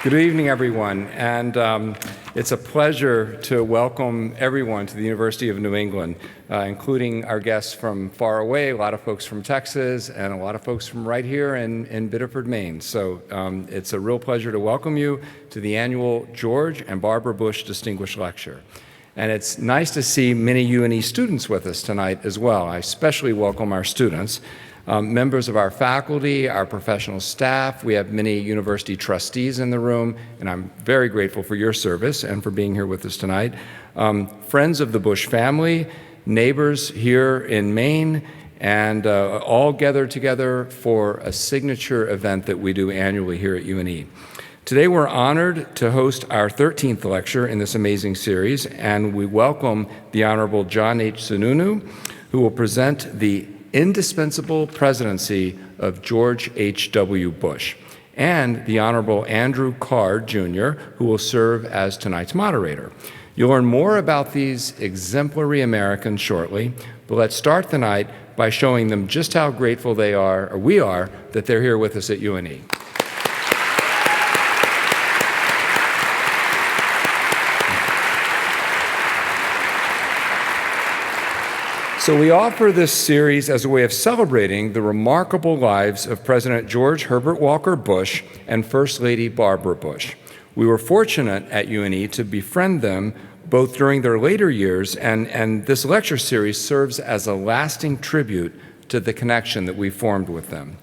Good evening, everyone, and it's a pleasure to welcome everyone to the University of New England, including our guests from far away, a lot of folks from Texas, and a lot of folks from right here in Biddeford, Maine. So it's a real pleasure to welcome you to the annual George and Barbara Bush Distinguished Lecture. And it's nice to see many UNE students with us tonight as well. I especially welcome our students. Members of our faculty, our professional staff, we have many university trustees in the room, and I'm very grateful for your service and for being here with us tonight. Friends of the Bush family, neighbors here in Maine, and all gathered together for a signature event that we do annually here at UNE. Today we're honored to host our 13th lecture in this amazing series, and we welcome the Honorable John H. Sununu, who will present the Indispensable Presidency of George H.W. Bush, and the Honorable Andrew Card, Jr., who will serve as tonight's moderator. You'll learn more about these exemplary Americans shortly, but let's start the night by showing them just how grateful they are, or we are, that they're here with us at UNE. So we offer this series as a way of celebrating the remarkable lives of President George Herbert Walker Bush and First Lady Barbara Bush. We were fortunate at UNE to befriend them both during their later years, and this lecture series serves as a lasting tribute to the connection that we formed with them.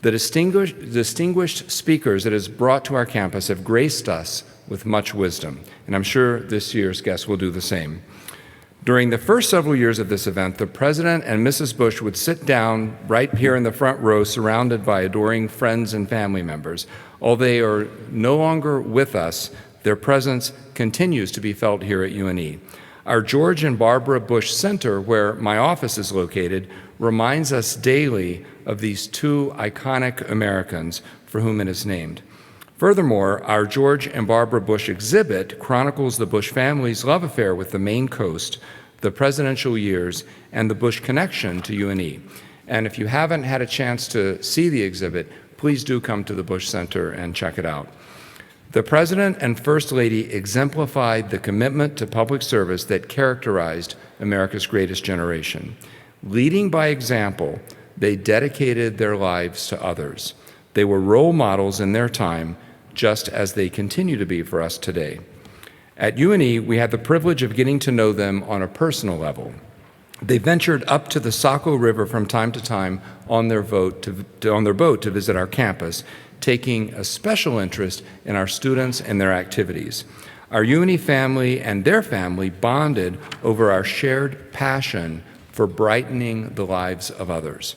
The distinguished speakers it has brought to our campus have graced us with much wisdom, and I'm sure this year's guests will do the same. During the first several years of this event, the President and Mrs. Bush would sit down right here in the front row, surrounded by adoring friends and family members. Although they are no longer with us, their presence continues to be felt here at UNE. Our George and Barbara Bush Center, where my office is located, reminds us daily of these two iconic Americans for whom it is named. Furthermore, our George and Barbara Bush exhibit chronicles the Bush family's love affair with the Maine coast, the presidential years, and the Bush connection to UNE. And if you haven't had a chance to see the exhibit, please do come to the Bush Center and check it out. The President and First Lady exemplified the commitment to public service that characterized America's greatest generation. Leading by example, they dedicated their lives to others. They were role models in their time, just as they continue to be for us today. At UNE, we had the privilege of getting to know them on a personal level. They ventured up to the Saco River from time to time on their boat to visit our campus, taking a special interest in our students and their activities. Our UNE family and their family bonded over our shared passion for brightening the lives of others.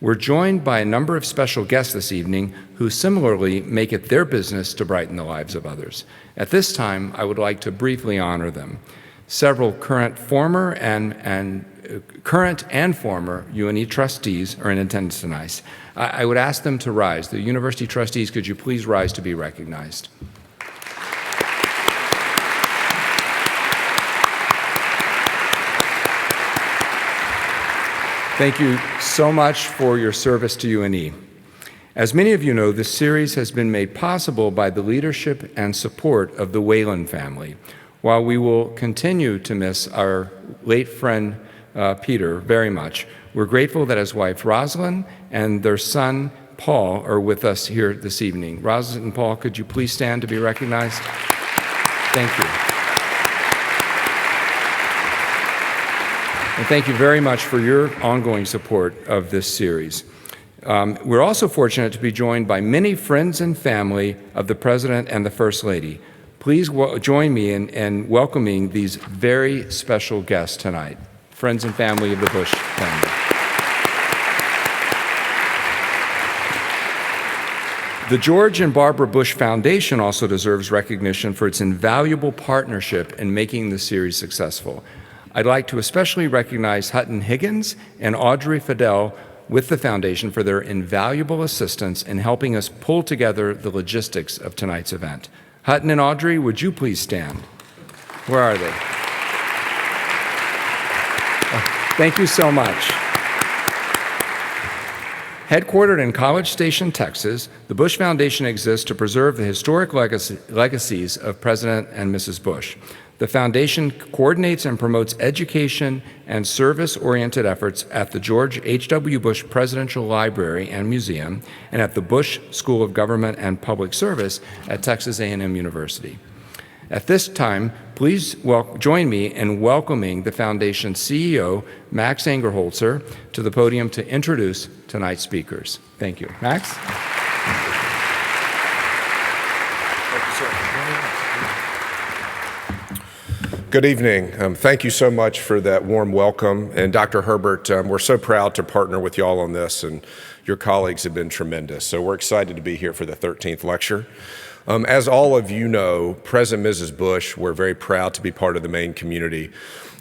We're joined by a number of special guests this evening who similarly make it their business to brighten the lives of others. At this time, I would like to briefly honor them. Several current and former UNE trustees are in attendance tonight. I would ask them to rise. The university trustees, could you please rise to be recognized? Thank you so much for your service to UNE. As many of you know, this series has been made possible by the leadership and support of the Whalen family. While we will continue to miss our late friend Peter very much, we're grateful that his wife Rosalind and their son Paul are with us here this evening. Rosalind and Paul, could you please stand to be recognized? Thank you. And thank you very much for your ongoing support of this series. We're also fortunate to be joined by many friends and family of the President and the First Lady. Please join me in welcoming these very special guests tonight, friends and family of the Bush family. The George and Barbara Bush Foundation also deserves recognition for its invaluable partnership in making the series successful. I'd like to especially recognize Hutton Higgins and Audrey Fidel with the Foundation for their invaluable assistance in helping us pull together the logistics of tonight's event. Hutton and Audrey, would you please stand? Where are they? Thank you so much. Headquartered in College Station, Texas, the Bush Foundation exists to preserve the historic legacies of President and Mrs. Bush. The foundation coordinates and promotes education and service-oriented efforts at the George H.W. Bush Presidential Library and Museum and at the Bush School of Government and Public Service at Texas A&M University. At this time, please join me in welcoming the Foundation's CEO, Max Angerholzer, to the podium to introduce tonight's speakers. Thank you. Max? Good evening. Thank you so much for that warm welcome. And Dr. Herbert, we're so proud to partner with you all on this, and your colleagues have been tremendous. So we're excited to be here for the 13th lecture. As all of you know, President and Mrs. Bush were very proud to be part of the Maine community.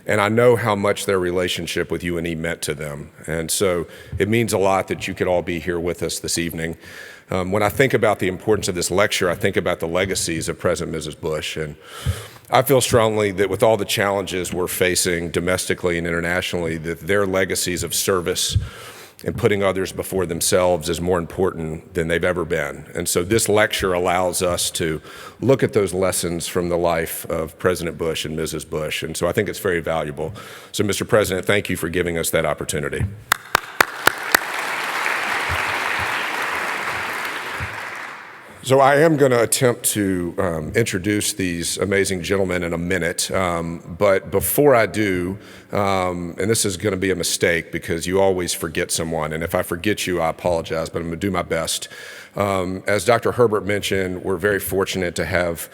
And I know how much their relationship with UNE meant to them. And so it means a lot that you could all be here with us this evening. When I think about the importance of this lecture, I think about the legacies of President and Mrs. Bush. And I feel strongly that with all the challenges we're facing domestically and internationally, that their legacies of service and putting others before themselves is more important than they've ever been. And so this lecture allows us to look at those lessons from the life of President Bush and Mrs. Bush. And so I think it's very valuable. So, Mr. President, thank you for giving us that opportunity. So I am going to attempt to introduce these amazing gentlemen in a minute, but before I do, and this is going to be a mistake because you always forget someone, and if I forget you, I apologize, but I'm going to do my best. As Dr. Herbert mentioned, we're very fortunate to have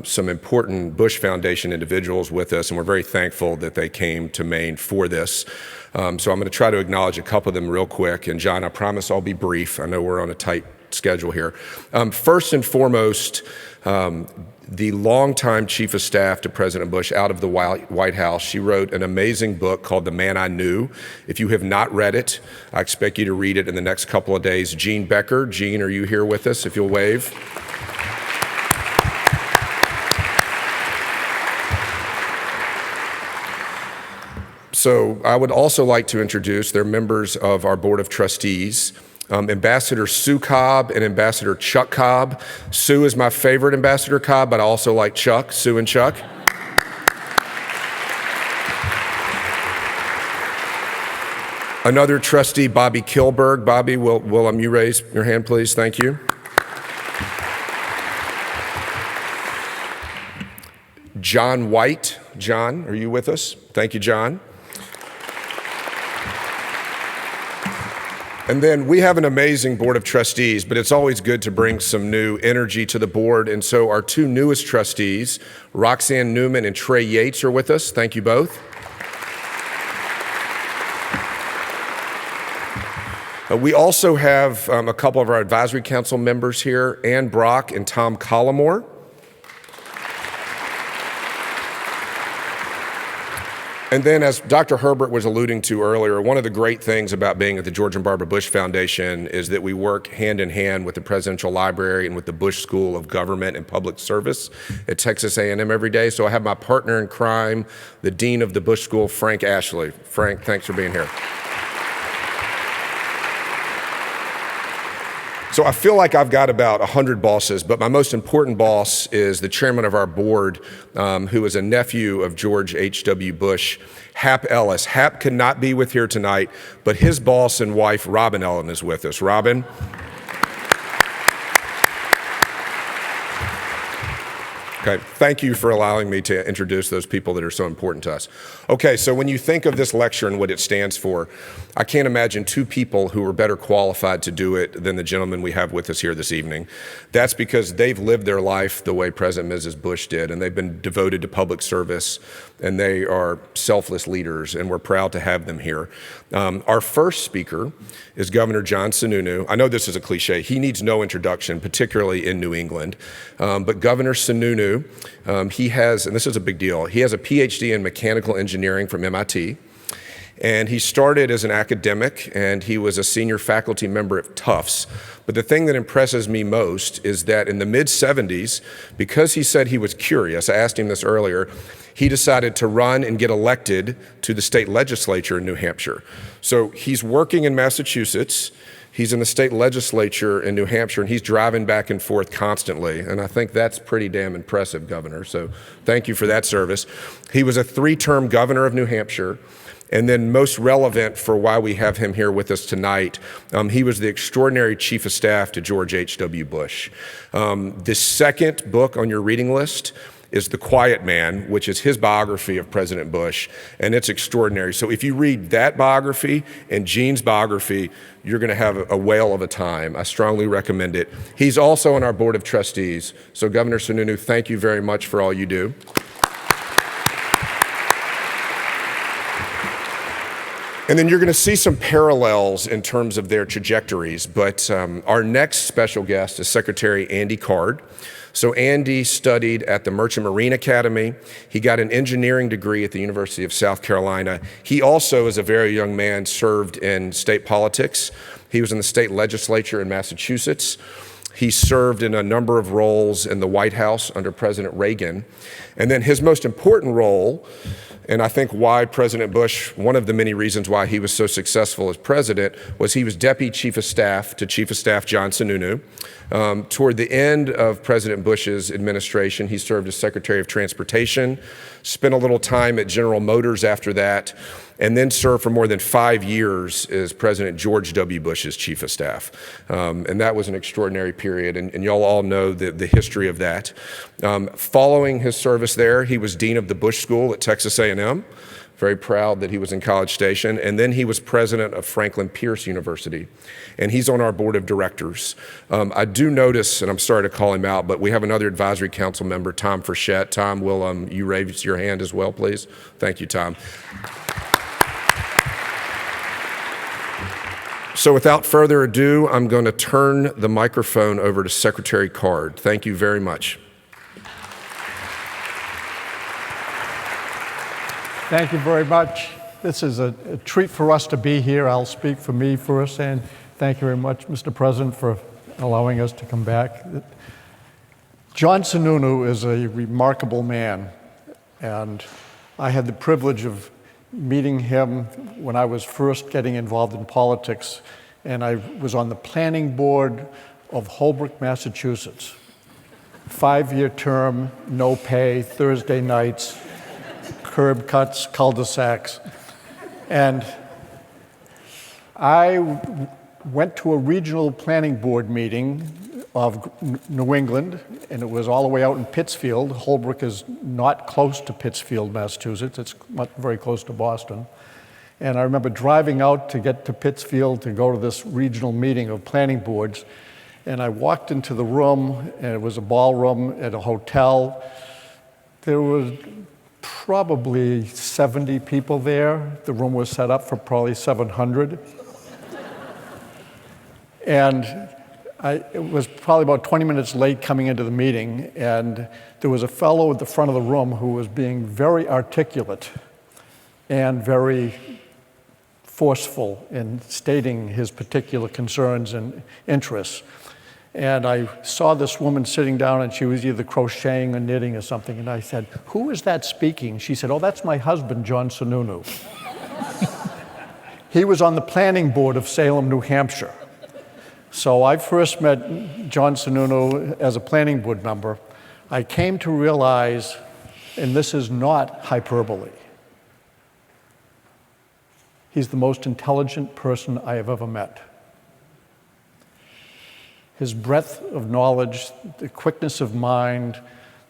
some important Bush Foundation individuals with us, and we're very thankful that they came to Maine for this. So I'm going to try to acknowledge a couple of them real quick, and John, I promise I'll be brief. I know we're on a tight schedule here. First and foremost, the longtime chief of staff to President Bush out of the White House, she wrote an amazing book called The Man I Knew. If you have not read it, I expect you to read it in the next couple of days. Jean Becker. Jean, are you here with us? If you'll wave. So I would also like to introduce, they're members of our Board of Trustees, Ambassador Sue Cobb and Ambassador Chuck Cobb. Sue is my favorite Ambassador Cobb, but I also like Chuck, Sue and Chuck. Another trustee, Bobby Kilberg. Bobby, will you raise your hand, please? Thank you. John White. John, are you with us? Thank you, John. And then we have an amazing board of trustees, but it's always good to bring some new energy to the board. And so our two newest trustees, Roxanne Newman and Trey Yates, are with us. Thank you both. We also have a couple of our advisory council members here, Ann Brock and Tom Collimore. And then, as Dr. Herbert was alluding to earlier, one of the great things about being at the George and Barbara Bush Foundation is that we work hand in hand with the Presidential Library and with the Bush School of Government and Public Service at Texas A&M every day. So I have my partner in crime, the Dean of the Bush School, Frank Ashley. Frank, thanks for being here. So I feel like I've got about 100 bosses, but my most important boss is the chairman of our board, who is a nephew of George H.W. Bush, Hap Ellis. Hap could not be with here tonight, but his boss and wife, Robin Ellen, is with us. Robin? Okay, thank you for allowing me to introduce those people that are so important to us. Okay, so when you think of this lecture and what it stands for, I can't imagine two people who are better qualified to do it than the gentleman we have with us here this evening. That's because they've lived their life the way President and Mrs. Bush did, and they've been devoted to public service, and they are selfless leaders, and we're proud to have them here. Our first speaker is Governor John Sununu. I know this is a cliche. He needs no introduction, particularly in New England, but Governor Sununu, he has, and this is a big deal, he has a PhD in mechanical engineering from MIT. And he started as an academic, and he was a senior faculty member at Tufts. But the thing that impresses me most is that in the mid-70s, because he said he was curious, I asked him this earlier, he decided to run and get elected to the state legislature in New Hampshire. So he's working in Massachusetts. He's in the state legislature in New Hampshire, and he's driving back and forth constantly. And I think that's pretty damn impressive, Governor. So thank you for that service. He was a 3-term governor of New Hampshire. And then most relevant for why we have him here with us tonight, he was the extraordinary chief of staff to George H.W. Bush. The second book on your reading list is The Quiet Man, which is his biography of President Bush, and it's extraordinary. So if you read that biography and Gene's biography, you're going to have a whale of a time. I strongly recommend it. He's also on our board of trustees. So Governor Sununu, thank you very much for all you do. And then you're going to see some parallels in terms of their trajectories, but our next special guest is Secretary Andy Card. So Andy studied at the Merchant Marine Academy. He got an engineering degree at the University of South Carolina. He also, as a very young man, served in state politics. He was in the state legislature in Massachusetts. He served in a number of roles in the White House under President Reagan. And then his most important role, and I think why President Bush, one of the many reasons why he was so successful as president, was he was Deputy Chief of Staff to Chief of Staff John Sununu. Toward the end of President Bush's administration, he served as Secretary of Transportation, spent a little time at General Motors after that, and then served for more than 5 years as President George W. Bush's Chief of Staff. And that was an extraordinary period, and y'all all know the history of that. Following his service there, he was Dean of the Bush School at Texas A&M. Very proud that he was in College Station. And then he was president of Franklin Pierce University. And he's on our board of directors. I do notice, and I'm sorry to call him out, but we have another advisory council member, Tom Frechette. Tom, will you raise your hand as well, please? Thank you, Tom. So without further ado, I'm going to turn the microphone over to Secretary Card. Thank you very much. Thank you very much. This is a treat for us to be here. I'll speak for me first, and thank you very much, Mr. President, for allowing us to come back. John Sununu is a remarkable man, and I had the privilege of meeting him when I was first getting involved in politics, and I was on the planning board of Holbrook, Massachusetts. 5-year term, no pay, Thursday nights, curb cuts, cul-de-sacs. And I went to a regional planning board meeting of New England, and it was all the way out in Pittsfield. Holbrook is not close to Pittsfield, Massachusetts. It's not very close to Boston. And I remember driving out to get to Pittsfield to go to this regional meeting of planning boards. And I walked into the room, and it was a ballroom at a hotel. There was probably 70 people there. The room was set up for probably 700. And it was probably about 20 minutes late coming into the meeting, and there was a fellow at the front of the room who was being very articulate and very forceful in stating his particular concerns and interests. And I saw this woman sitting down, and she was either crocheting or knitting or something, and I said, "Who is that speaking?" She said, "Oh, that's my husband, John Sununu." He was on the planning board of Salem, New Hampshire. So I first met John Sununu as a planning board member. I came to realize, and this is not hyperbole, he's the most intelligent person I have ever met. His breadth of knowledge, the quickness of mind,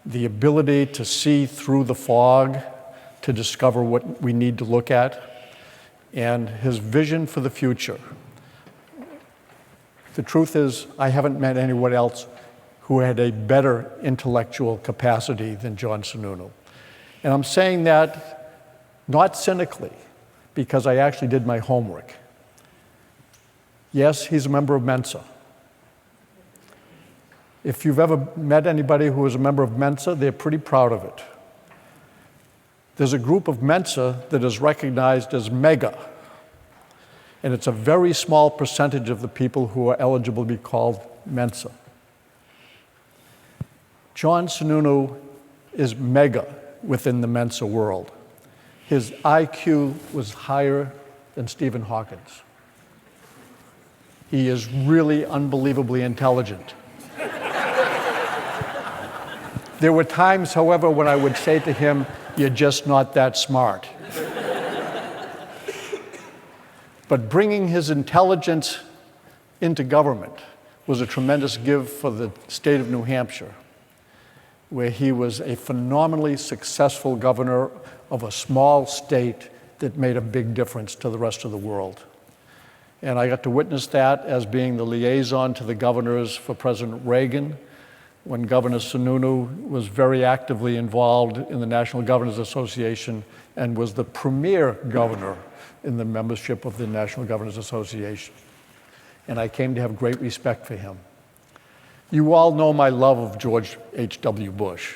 the ability to see through the fog to discover what we need to look at, and his vision for the future. The truth is, I haven't met anyone else who had a better intellectual capacity than John Sununu. And I'm saying that not cynically, because I actually did my homework. Yes, he's a member of Mensa. If you've ever met anybody who is a member of Mensa, they're pretty proud of it. There's a group of Mensa that is recognized as mega, and it's a very small percentage of the people who are eligible to be called Mensa. John Sununu is mega within the Mensa world. His IQ was higher than Stephen Hawking's. He is really unbelievably intelligent. There were times, however, when I would say to him, "You're just not that smart." But bringing his intelligence into government was a tremendous gift for the state of New Hampshire, where he was a phenomenally successful governor of a small state that made a big difference to the rest of the world. And I got to witness that as being the liaison to the governors for President Reagan, when Governor Sununu was very actively involved in the National Governors Association and was the premier governor in the membership of the National Governors Association. And I came to have great respect for him. You all know my love of George H.W. Bush.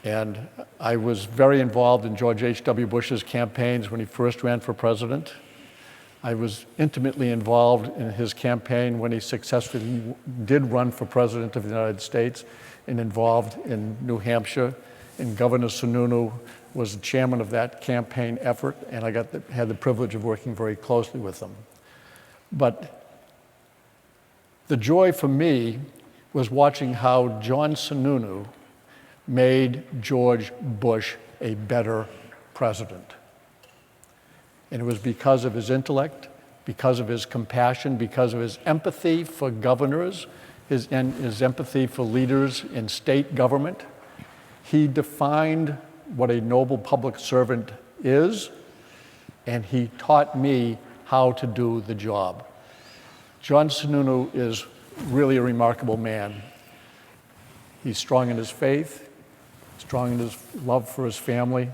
And I was very involved in George H.W. Bush's campaigns when he first ran for president. I was intimately involved in his campaign when he successfully did run for president of the United States, and involved in New Hampshire. And Governor Sununu was the chairman of that campaign effort, and I had the privilege of working very closely with him. But the joy for me was watching how John Sununu made George Bush a better president. And it was because of his intellect, because of his compassion, because of his empathy for governors, his empathy for leaders in state government. He defined what a noble public servant is, and he taught me how to do the job. John Sununu is really a remarkable man. He's strong in his faith, strong in his love for his family.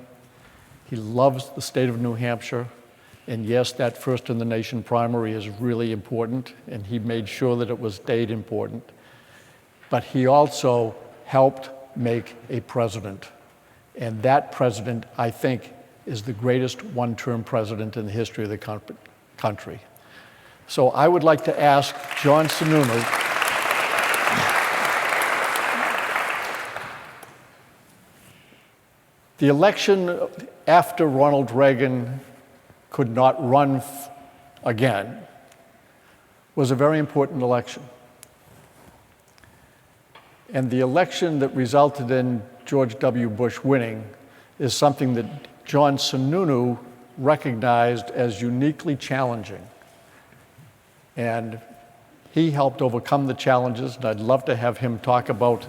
He loves the state of New Hampshire. And yes, that first in the nation primary is really important, and he made sure that it was stayed important. But he also helped make a president. And that president, I think, is the greatest one-term president in the history of the country. So I would like to ask John Sununu the election after Ronald Reagan could not run again was a very important election. And the election that resulted in George W. Bush winning is something that John Sununu recognized as uniquely challenging. And he helped overcome the challenges, and I'd love to have him talk about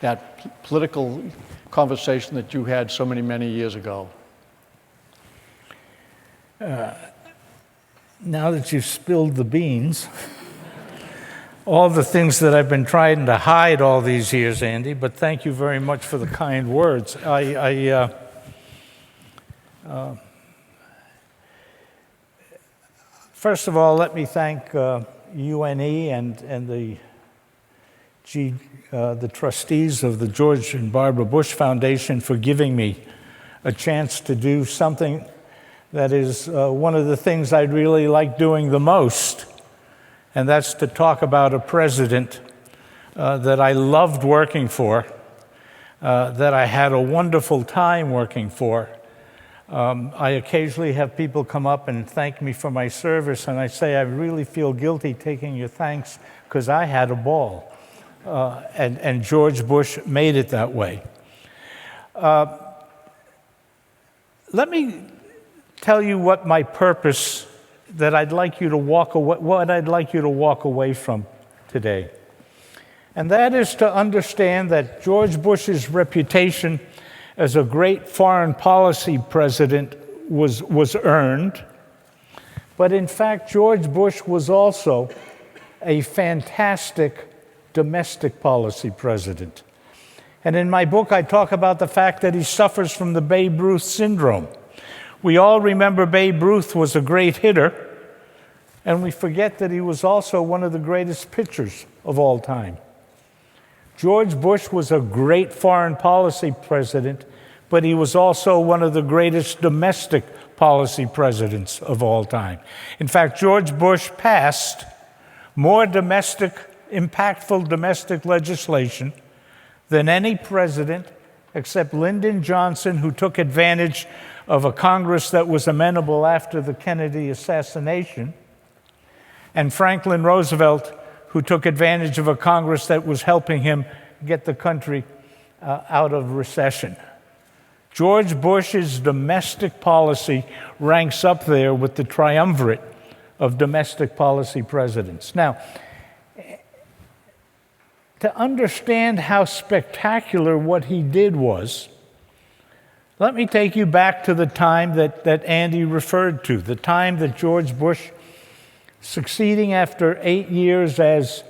that political conversation that you had so many years ago. Now that you've spilled the beans, all the things that I've been trying to hide all these years, Andy, but thank you very much for the kind words. First of all, let me thank UNE and the trustees of the George and Barbara Bush Foundation for giving me a chance to do something that is one of the things I'd really like doing the most, and that's to talk about a president that I loved working for, that I had a wonderful time working for. I occasionally have people come up and thank me for my service, and I say, I really feel guilty taking your thanks because I had a ball. And George Bush made it that way. Let me tell you what my purpose that I'd like you to walk away, what I'd like you to walk away from today. And that is to understand that George Bush's reputation as a great foreign policy president was earned. But in fact, George Bush was also a fantastic domestic policy president. And in my book, I talk about the fact that he suffers from the Babe Ruth syndrome. We all remember Babe Ruth was a great hitter, and we forget that he was also one of the greatest pitchers of all time. George Bush was a great foreign policy president, but he was also one of the greatest domestic policy presidents of all time. In fact, George Bush passed more impactful domestic legislation than any president except Lyndon Johnson, who took advantage of a Congress that was amenable after the Kennedy assassination, and Franklin Roosevelt, who took advantage of a Congress that was helping him get the country out of recession. George Bush's domestic policy ranks up there with the triumvirate of domestic policy presidents. Now, to understand how spectacular what he did was, let me take you back to the time that Andy referred to, the time that George Bush, succeeding after 8 years as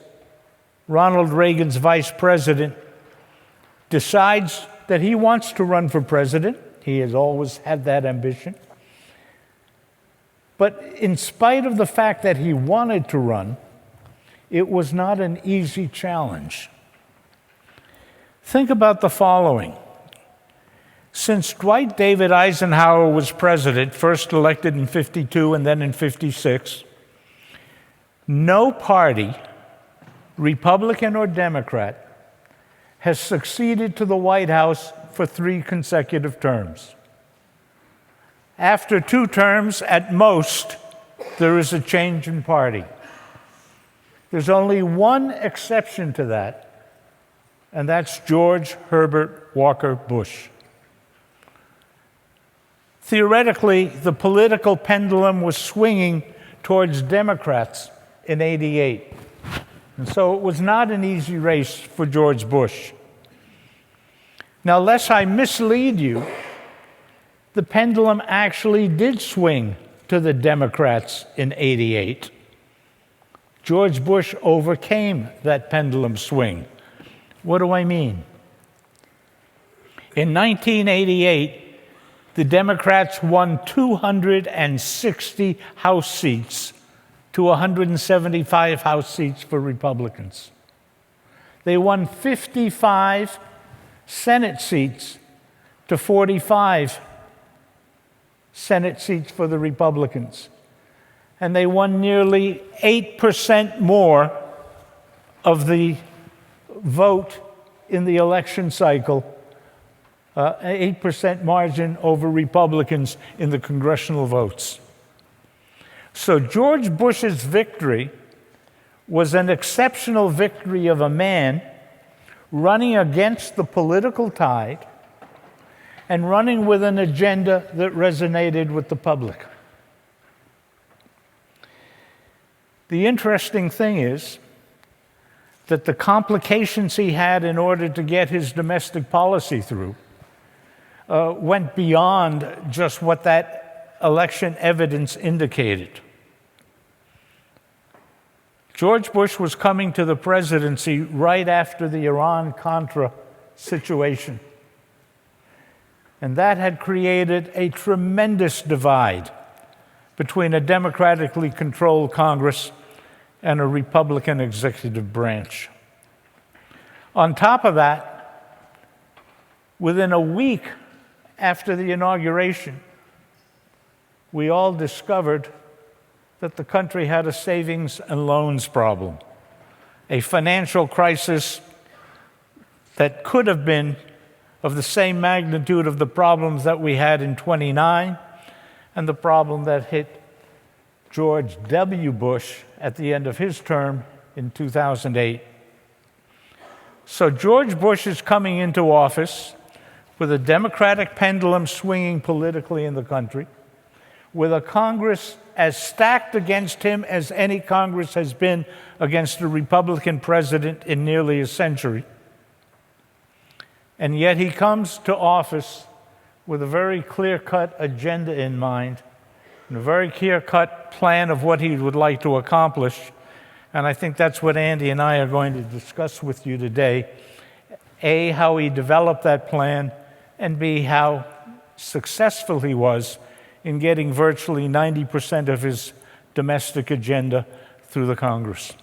Ronald Reagan's vice president, decides that he wants to run for president. He has always had that ambition. But in spite of the fact that he wanted to run, it was not an easy challenge. Think about the following. Since Dwight David Eisenhower was president, first elected in '52 and then in '56, no party, Republican or Democrat, has succeeded to the White House for 3 consecutive terms. After 2 terms, at most, there is a change in party. There's only one exception to that, and that's George Herbert Walker Bush. Theoretically, the political pendulum was swinging towards Democrats in '88. And so it was not an easy race for George Bush. Now, lest I mislead you, the pendulum actually did swing to the Democrats in '88. George Bush overcame that pendulum swing. What do I mean? In 1988, the Democrats won 260 House seats to 175 House seats for Republicans. They won 55 Senate seats to 45 Senate seats for the Republicans. And they won nearly 8% more of the vote in the election cycle, 8% margin over Republicans in the congressional votes. So George Bush's victory was an exceptional victory of a man running against the political tide and running with an agenda that resonated with the public. The interesting thing is that the complications he had in order to get his domestic policy through went beyond just what that election evidence indicated. George Bush was coming to the presidency right after the Iran-Contra situation. And that had created a tremendous divide between a democratically controlled Congress and a Republican executive branch. On top of that, within a week after the inauguration, we all discovered that the country had a savings and loans problem, a financial crisis that could have been of the same magnitude of the problems that we had in '29 and the problem that hit George W. Bush at the end of his term in 2008. So George Bush is coming into office with a Democratic pendulum swinging politically in the country, with a Congress as stacked against him as any Congress has been against a Republican president in nearly a century. And yet he comes to office with a very clear-cut agenda in mind and a very clear-cut plan of what he would like to accomplish. And I think that's what Andy and I are going to discuss with you today. A, how he developed that plan, and B, how successful he was in getting virtually 90% of his domestic agenda through the Congress.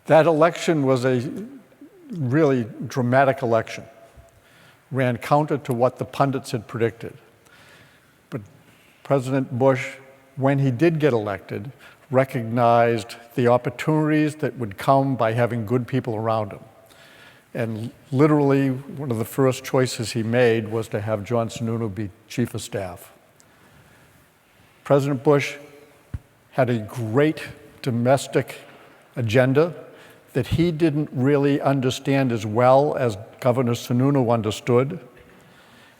That election was a really dramatic election, ran counter to what the pundits had predicted. But President Bush, when he did get elected, recognized the opportunities that would come by having good people around him. And literally, one of the first choices he made was to have John Sununu be Chief of Staff. President Bush had a great domestic agenda that he didn't really understand as well as Governor Sununu understood.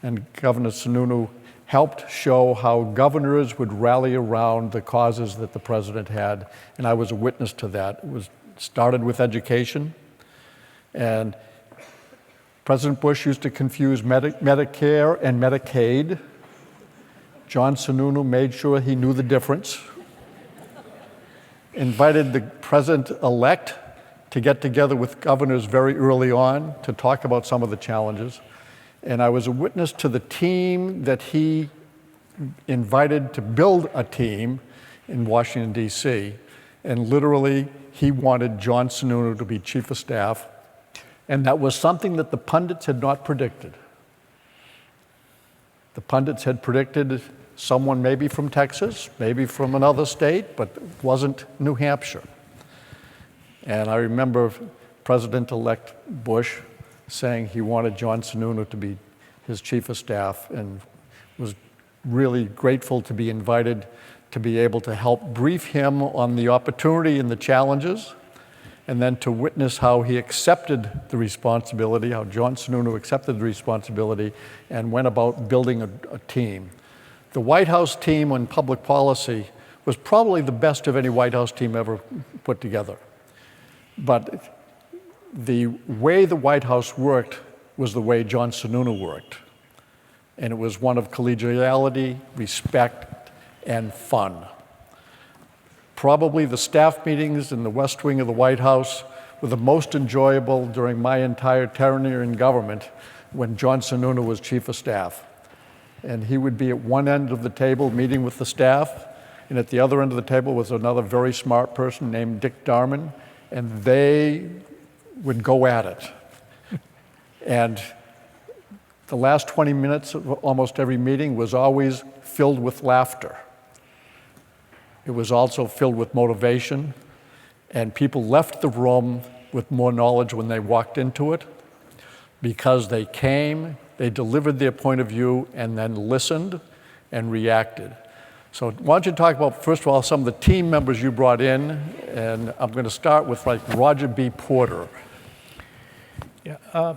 And Governor Sununu helped show how governors would rally around the causes that the president had, and I was a witness to that. It started with education, and President Bush used to confuse Medicare and Medicaid. John Sununu made sure he knew the difference, invited the president-elect to get together with governors very early on to talk about some of the challenges. And I was a witness to the team that he invited to build a team in Washington, D.C. And literally, he wanted John Sununu to be chief of staff. And that was something that the pundits had not predicted. The pundits had predicted someone maybe from Texas, maybe from another state, but it wasn't New Hampshire. And I remember President-elect Bush saying he wanted John Sununu to be his chief of staff, and was really grateful to be invited to be able to help brief him on the opportunity and the challenges, and then to witness how he accepted the responsibility, how John Sununu accepted the responsibility and went about building a team. The White House team on public policy was probably the best of any White House team ever put together. But the way the White House worked was the way John Sununu worked. And it was one of collegiality, respect, and fun. Probably the staff meetings in the West Wing of the White House were the most enjoyable during my entire tenure in government when John Sununu was chief of staff. And he would be at one end of the table meeting with the staff, and at the other end of the table was another very smart person named Dick Darman, and they would go at it. And the last 20 minutes of almost every meeting was always filled with laughter. It was also filled with motivation, and people left the room with more knowledge when they walked into it because they came, they delivered their point of view, and then listened and reacted. So why don't you talk about, first of all, some of the team members you brought in, and I'm going to start with Roger B. Porter. Yeah,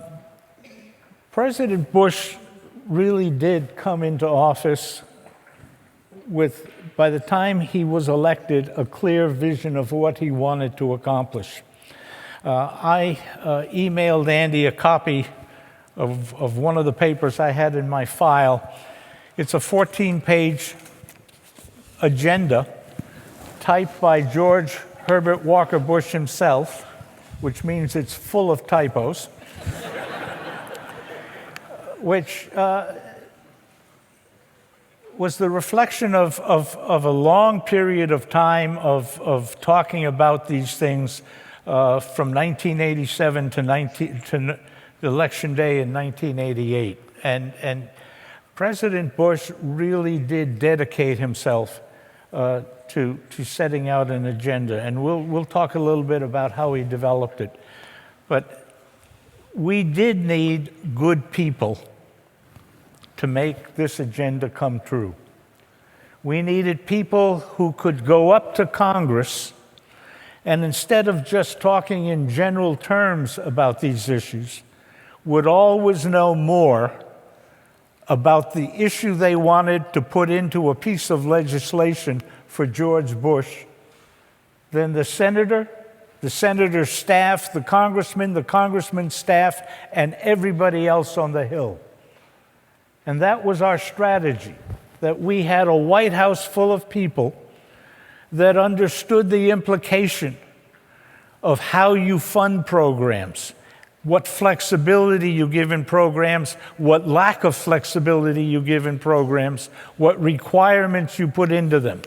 President Bush really did come into office with, by the time he was elected, a clear vision of what he wanted to accomplish. I emailed Andy a copy of one of the papers I had in my file. It's a 14-page agenda typed by George Herbert Walker Bush himself, which means it's full of typos, which was the reflection of a long period of time of talking about these things from 1987 to Election Day in 1988. And President Bush really did dedicate himself to setting out an agenda. And we'll talk a little bit about how he developed it. But we did need good people to make this agenda come true. We needed people who could go up to Congress and, instead of just talking in general terms about these issues, would always know more about the issue they wanted to put into a piece of legislation for George Bush than the senator's staff, the congressman's staff, and everybody else on the Hill. And that was our strategy, that we had a White House full of people that understood the implication of how you fund programs, what flexibility you give in programs, what lack of flexibility you give in programs, what requirements you put into them.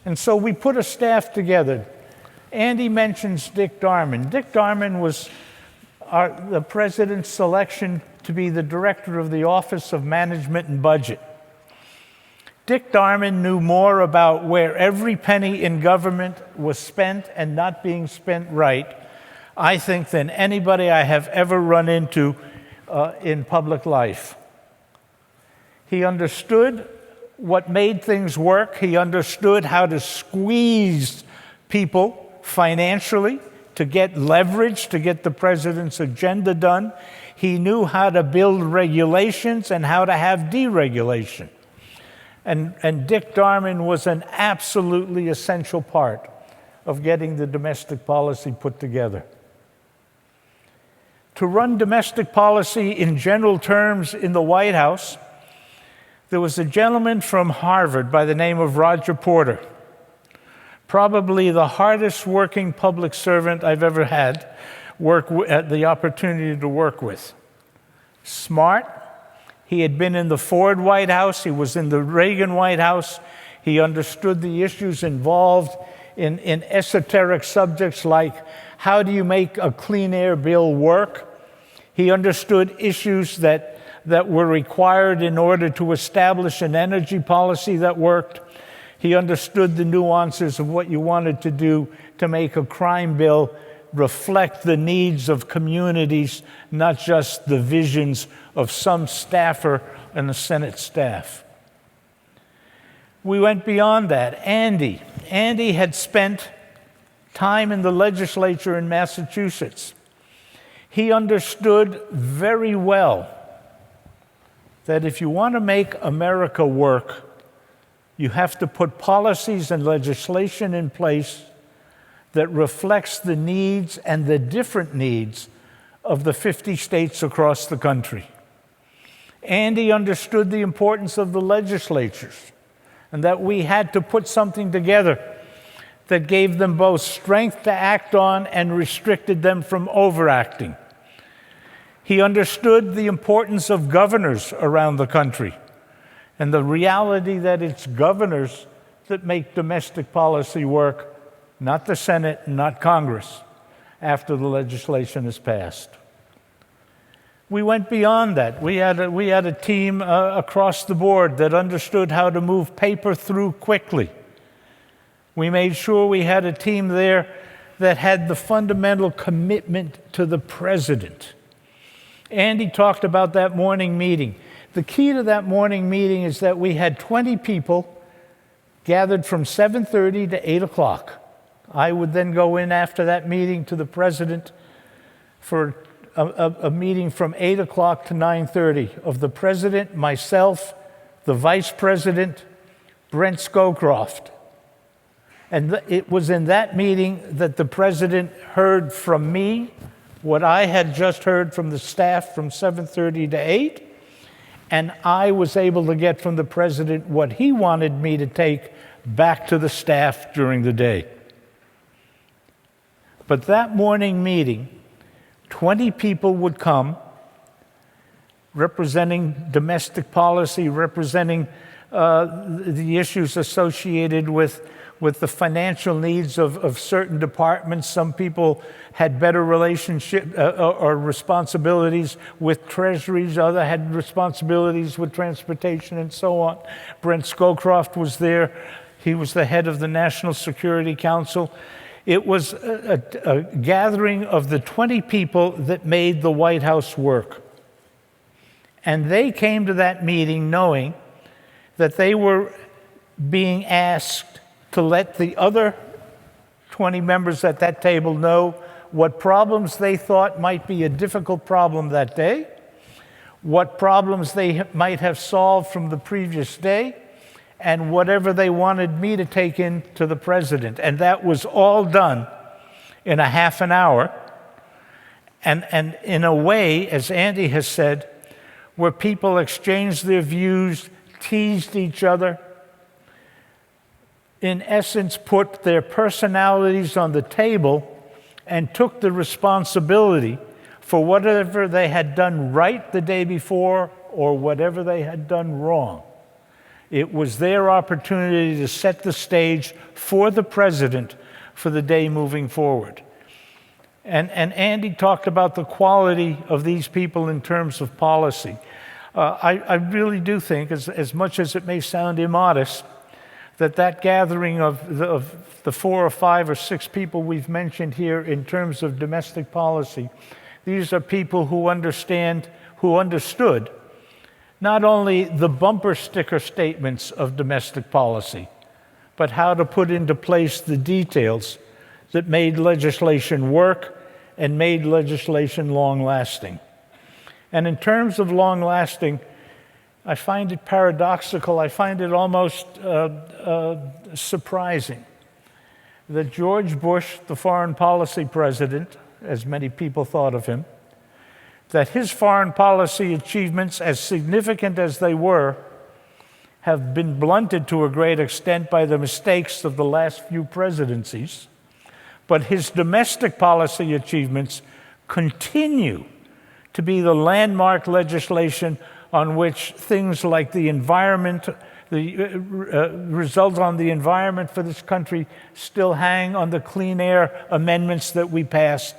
And so we put a staff together. Andy mentions Dick Darman. Dick Darman was the president's selection to be the director of the Office of Management and Budget. Dick Darman knew more about where every penny in government was spent and not being spent right, I think, than anybody I have ever run into in public life. He understood what made things work. He understood how to squeeze people financially to get leverage, to get the president's agenda done. He knew how to build regulations and how to have deregulation. And Dick Darman was an absolutely essential part of getting the domestic policy put together. To run domestic policy in general terms in the White House, there was a gentleman from Harvard by the name of Roger Porter, probably the hardest working public servant I've ever had the opportunity to work with. Smart. He had been in the Ford White House. He was in the Reagan White House. He understood the issues involved in esoteric subjects like how do you make a clean air bill work? He understood issues that were required in order to establish an energy policy that worked. He understood the nuances of what you wanted to do to make a crime bill reflect the needs of communities, not just the visions of some staffer and the Senate staff. We went beyond that. Andy had spent time in the legislature in Massachusetts. He understood very well that if you want to make America work, you have to put policies and legislation in place that reflects the needs and the different needs of the 50 states across the country. Andy understood the importance of the legislatures and that we had to put something together that gave them both strength to act on and restricted them from overacting. He understood the importance of governors around the country and the reality that it's governors that make domestic policy work, not the Senate, not Congress, after the legislation is passed. We went beyond that. We had a team across the board that understood how to move paper through quickly. We made sure we had a team there that had the fundamental commitment to the president. Andy talked about that morning meeting. The key to that morning meeting is that we had 20 people gathered from 7:30 to 8 o'clock. I would then go in after that meeting to the president for a meeting from 8 o'clock to 9:30 of the president, myself, the vice president, Brent Scowcroft. And it was in that meeting that the president heard from me what I had just heard from the staff from 7:30 to 8, and I was able to get from the president what he wanted me to take back to the staff during the day. But that morning meeting, 20 people would come representing domestic policy, representing the issues associated with the financial needs of certain departments. Some people had better relationship or responsibilities with treasuries, others had responsibilities with transportation and so on. Brent Scowcroft was there. He was the head of the National Security Council. It was a gathering of the 20 people that made the White House work. And they came to that meeting knowing that they were being asked to let the other 20 members at that table know what problems they thought might be a difficult problem that day, what problems they might have solved from the previous day, and whatever they wanted me to take in to the president. And that was all done in a half an hour. And in a way, as Andy has said, where people exchanged their views, teased each other, in essence put their personalities on the table and took the responsibility for whatever they had done right the day before or whatever they had done wrong. It was their opportunity to set the stage for the president for the day moving forward. And Andy talked about the quality of these people in terms of policy. I really do think, as much as it may sound immodest, that gathering of the 4 or 5 or 6 people we've mentioned here in terms of domestic policy, these are people who understood not only the bumper sticker statements of domestic policy, but how to put into place the details that made legislation work and made legislation long-lasting. And in terms of long-lasting, I find it paradoxical, I find it almost surprising that George Bush, the foreign policy president, as many people thought of him, that his foreign policy achievements, as significant as they were, have been blunted to a great extent by the mistakes of the last few presidencies, but his domestic policy achievements continue to be the landmark legislation on which things like the environment, the result on the environment for this country still hang on the Clean Air amendments that we passed.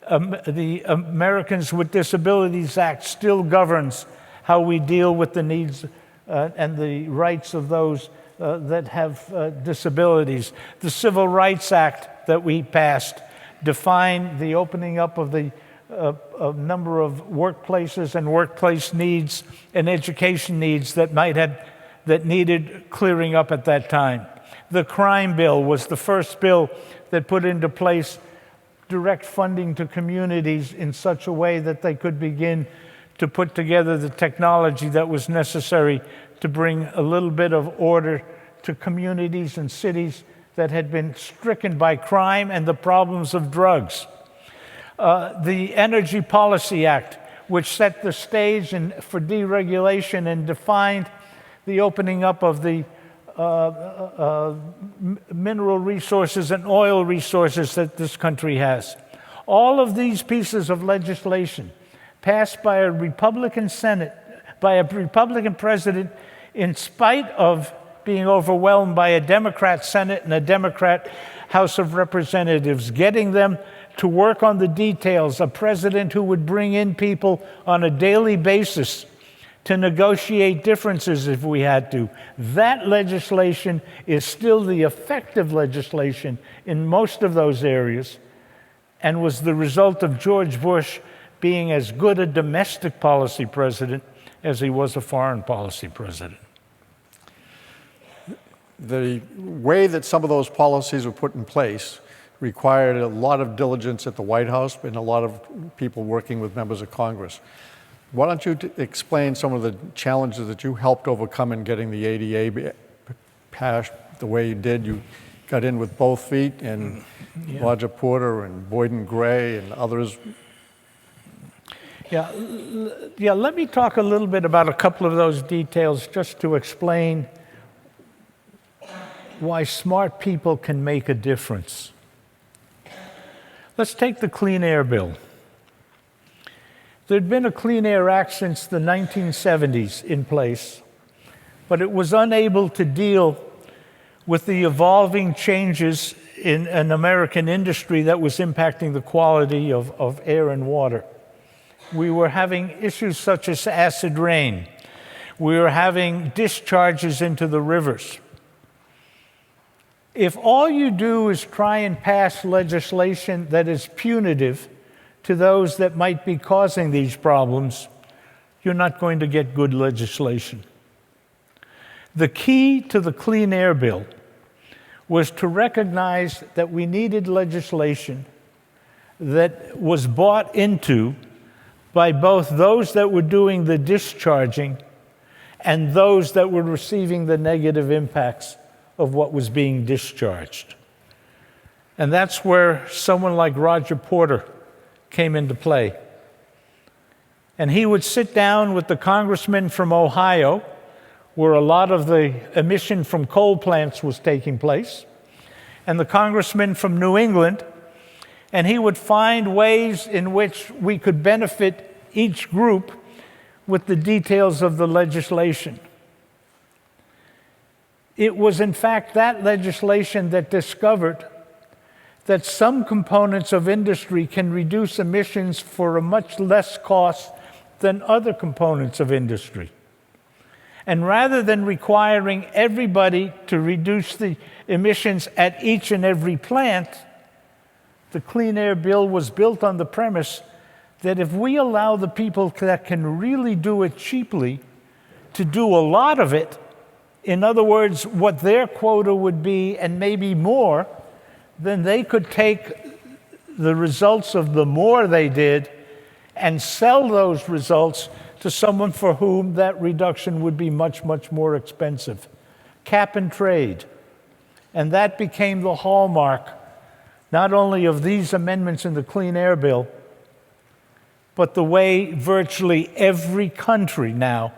The Americans with Disabilities Act still governs how we deal with the needs and the rights of those that have disabilities. The Civil Rights Act that we passed defined the opening up of the a number of workplaces and workplace needs and education needs that needed clearing up at that time. The crime bill was the first bill that put into place direct funding to communities in such a way that they could begin to put together the technology that was necessary to bring a little bit of order to communities and cities that had been stricken by crime and the problems of drugs. The Energy Policy Act, which set the stage for deregulation and defined the opening up of the mineral resources and oil resources that this country has. All of these pieces of legislation passed by a Republican Senate, by a Republican president, in spite of being overwhelmed by a Democrat Senate and a Democrat House of Representatives, getting them to work on the details, a president who would bring in people on a daily basis to negotiate differences if we had to. That legislation is still the effective legislation in most of those areas and was the result of George Bush being as good a domestic policy president as he was a foreign policy president. The way that some of those policies were put in place required a lot of diligence at the White House and a lot of people working with members of Congress. Why don't you explain some of the challenges that you helped overcome in getting the ADA passed the way you did? You got in with both feet, and Roger Porter and Boyd and Gray and others. Yeah, let me talk a little bit about a couple of those details just to explain why smart people can make a difference. Let's take the Clean Air Bill. There'd been a Clean Air Act since the 1970s in place, but it was unable to deal with the evolving changes in an American industry that was impacting the quality of air and water. We were having issues such as acid rain. We were having discharges into the rivers. If all you do is try and pass legislation that is punitive to those that might be causing these problems, you're not going to get good legislation. The key to the Clean Air Bill was to recognize that we needed legislation that was bought into by both those that were doing the discharging and those that were receiving the negative impacts of what was being discharged. And that's where someone like Roger Porter came into play. And he would sit down with the congressman from Ohio, where a lot of the emission from coal plants was taking place, and the congressman from New England, and he would find ways in which we could benefit each group with the details of the legislation. It was, in fact, that legislation that discovered that some components of industry can reduce emissions for a much less cost than other components of industry. And rather than requiring everybody to reduce the emissions at each and every plant, the Clean Air Bill was built on the premise that if we allow the people that can really do it cheaply to do a lot of it, in other words, what their quota would be and maybe more, then they could take the results of the more they did and sell those results to someone for whom that reduction would be much, much more expensive. Cap and trade. And that became the hallmark, not only of these amendments in the Clean Air Bill, but the way virtually every country now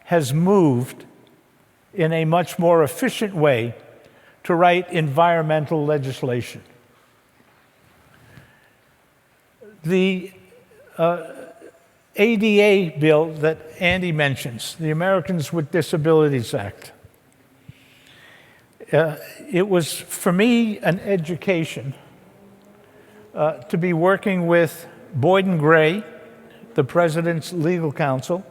has moved in a much more efficient way to write environmental legislation. The ADA bill that Andy mentions, the Americans with Disabilities Act, it was, for me, an education to be working with Boyd and Gray, the President's legal counsel,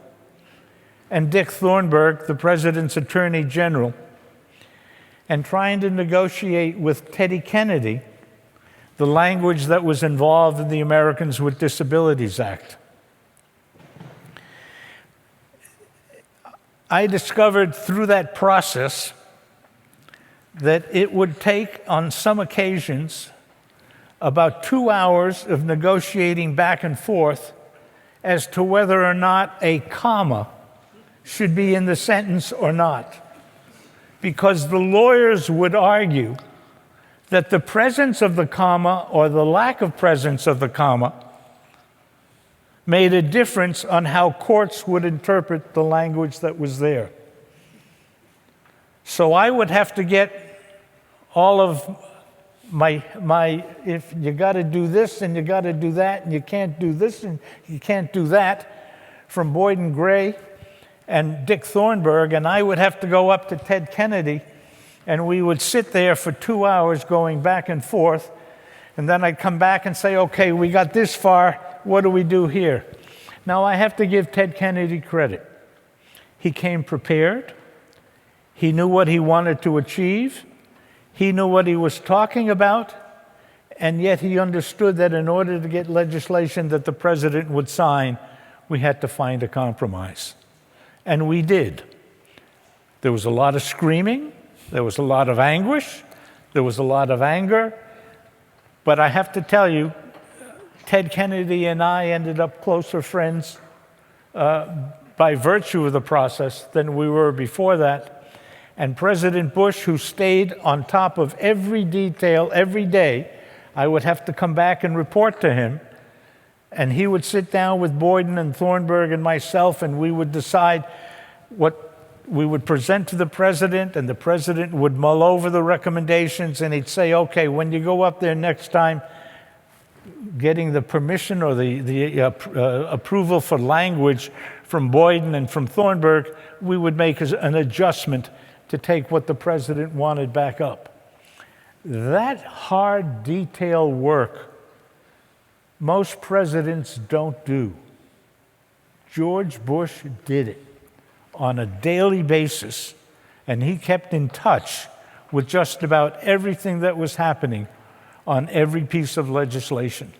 and Dick Thornburgh, the President's Attorney General, and trying to negotiate with Teddy Kennedy the language that was involved in the Americans with Disabilities Act. I discovered through that process that it would take, on some occasions, about 2 hours of negotiating back and forth as to whether or not a comma should be in the sentence or not. Because the lawyers would argue that the presence of the comma or the lack of presence of the comma made a difference on how courts would interpret the language that was there. So I would have to get all of my if you got to do this and you got to do that and you can't do this and you can't do that, from Boyd and Gray and Dick Thornburgh, and I would have to go up to Ted Kennedy, and we would sit there for 2 hours going back and forth, and then I'd come back and say, okay, we got this far, what do we do here? Now, I have to give Ted Kennedy credit. He came prepared. He knew what he wanted to achieve. He knew what he was talking about, and yet he understood that in order to get legislation that the president would sign, we had to find a compromise. And we did. There was a lot of screaming. There was a lot of anguish. There was a lot of anger. But I have to tell you, Ted Kennedy and I ended up closer friends by virtue of the process than we were before that. And President Bush, who stayed on top of every detail every day, I would have to come back and report to him. And he would sit down with Boyden and Thornburgh and myself, and we would decide what we would present to the president, and the president would mull over the recommendations, and he'd say, okay, when you go up there next time, getting the permission or the approval for language from Boyden and from Thornburgh, we would make an adjustment to take what the president wanted back up. That hard detail work most presidents don't do. George Bush did it on a daily basis, and he kept in touch with just about everything that was happening on every piece of legislation.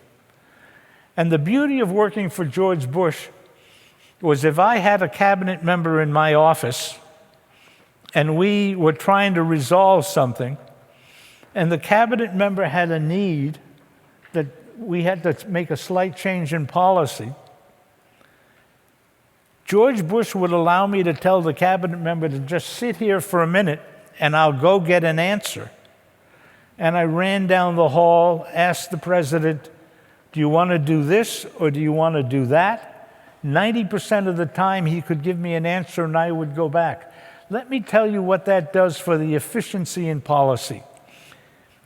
And the beauty of working for George Bush was if I had a cabinet member in my office and we were trying to resolve something, and the cabinet member had a need that we had to make a slight change in policy, George Bush would allow me to tell the cabinet member to just sit here for a minute and I'll go get an answer. And I ran down the hall, asked the president, do you want to do this or do you want to do that? 90% of the time he could give me an answer and I would go back. Let me tell you what that does for the efficiency in policy.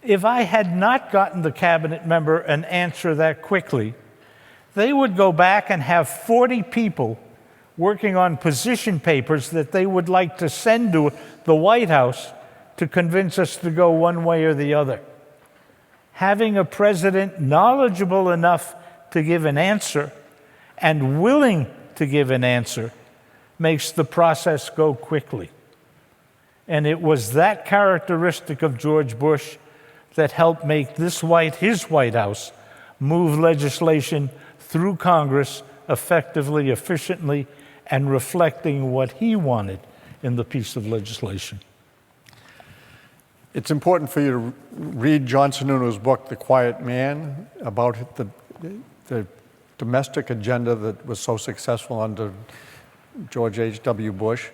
If I had not gotten the cabinet member an answer that quickly, they would go back and have 40 people working on position papers that they would like to send to the White House to convince us to go one way or the other. Having a president knowledgeable enough to give an answer and willing to give an answer makes the process go quickly. And it was that characteristic of George Bush that helped make his White House move legislation through Congress effectively, efficiently, and reflecting what he wanted in the piece of legislation. It's important for you to read John Sununu's book, The Quiet Man, about the domestic agenda that was so successful under George H.W. Bush.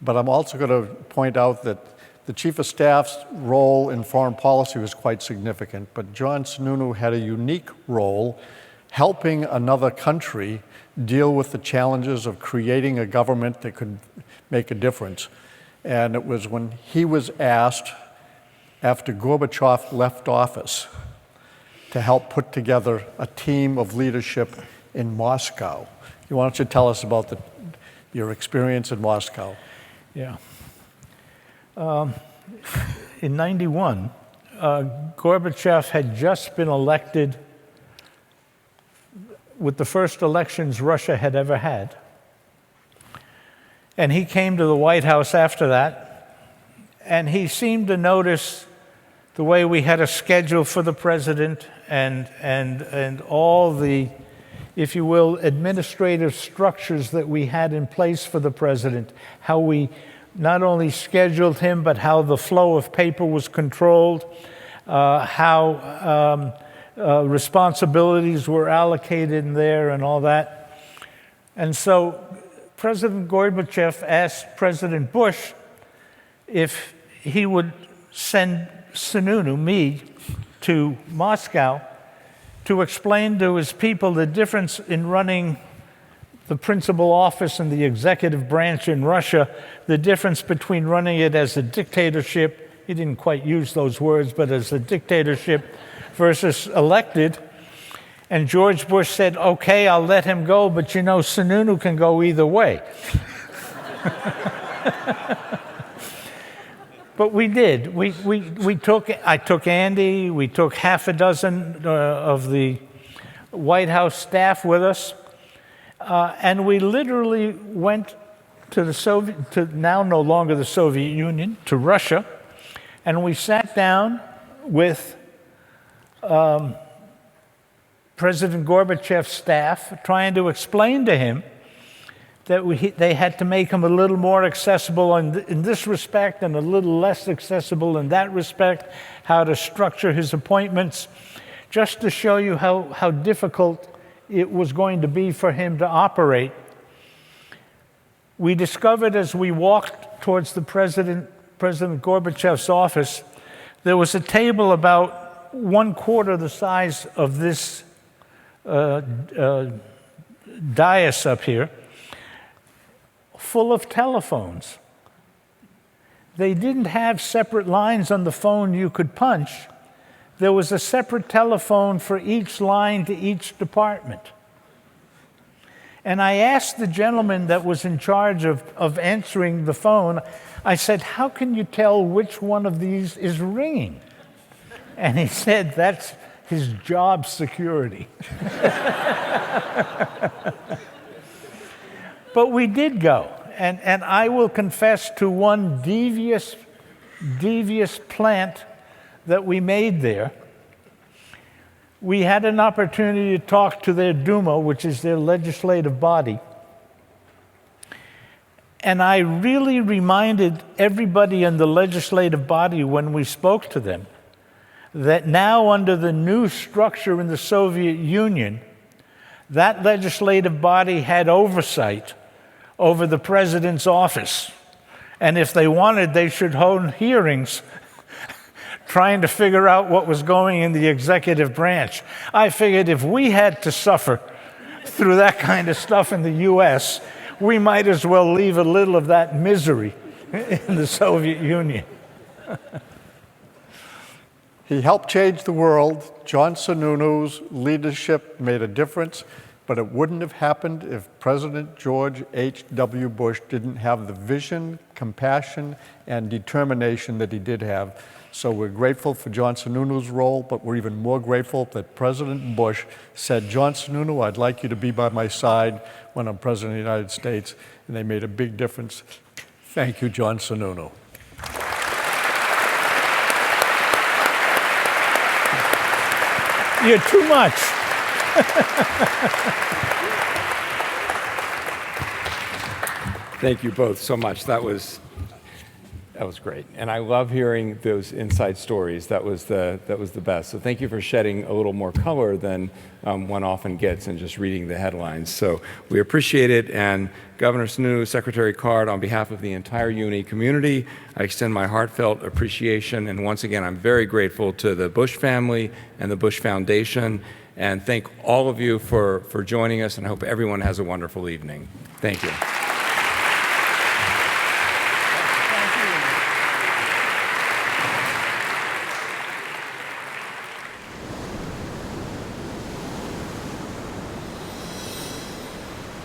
But I'm also going to point out that the Chief of Staff's role in foreign policy was quite significant, but John Sununu had a unique role helping another country deal with the challenges of creating a government that could make a difference. And it was when he was asked, after Gorbachev left office, to help put together a team of leadership in Moscow. Why don't you tell us about your experience in Moscow? Yeah. In '91, Gorbachev had just been elected with the first elections Russia had ever had. And he came to the White House after that, and he seemed to notice the way we had a schedule for the president and all the, if you will, administrative structures that we had in place for the president, how we not only scheduled him, but how the flow of paper was controlled, how responsibilities were allocated in there and all that. And so President Gorbachev asked President Bush if he would send Sununu, me, to Moscow to explain to his people the difference in running the principal office in the executive branch in Russia, the difference between running it as a dictatorship, he didn't quite use those words, but as a dictatorship versus elected. And George Bush said, okay, I'll let him go, but you know, Sununu can go either way. But we did. I took Andy, we took half a dozen of the White House staff with us, and we literally went to now no longer the Soviet Union, to Russia, and we sat down with President Gorbachev's staff, trying to explain to him that they had to make him a little more accessible in this respect and a little less accessible in that respect, how to structure his appointments, just to show you how difficult it was going to be for him to operate. We discovered as we walked towards the President Gorbachev's office, there was a table about 1/4 the size of this dais up here, full of telephones. They didn't have separate lines on the phone you could punch. There was a separate telephone for each line to each department. And I asked the gentleman that was in charge of answering the phone, I said, how can you tell which one of these is ringing? And he said, that's his job security. But we did go, and I will confess to one devious plant that we made there. We had an opportunity to talk to their Duma, which is their legislative body. And I really reminded everybody in the legislative body when we spoke to them that now under the new structure in the Soviet Union, that legislative body had oversight over the president's office. And if they wanted, they should hold hearings trying to figure out what was going in the executive branch. I figured if we had to suffer through that kind of stuff in the U.S., we might as well leave a little of that misery in the Soviet Union. He helped change the world. John Sununu's leadership made a difference, but it wouldn't have happened if President George H.W. Bush didn't have the vision, compassion, and determination that he did have. So we're grateful for John Sununu's role, but we're even more grateful that President Bush said, John Sununu, I'd like you to be by my side when I'm President of the United States, and they made a big difference. Thank you, John Sununu. You're too much. Thank you both so much. That was great, and I love hearing those inside stories. That was the best. So thank you for shedding a little more color than one often gets in just reading the headlines. So we appreciate it. And Governor Sununu, Secretary Card, on behalf of the entire UNE community, I extend my heartfelt appreciation. And once again, I'm very grateful to the Bush family and the Bush Foundation, and thank all of you for joining us. And I hope everyone has a wonderful evening. Thank you.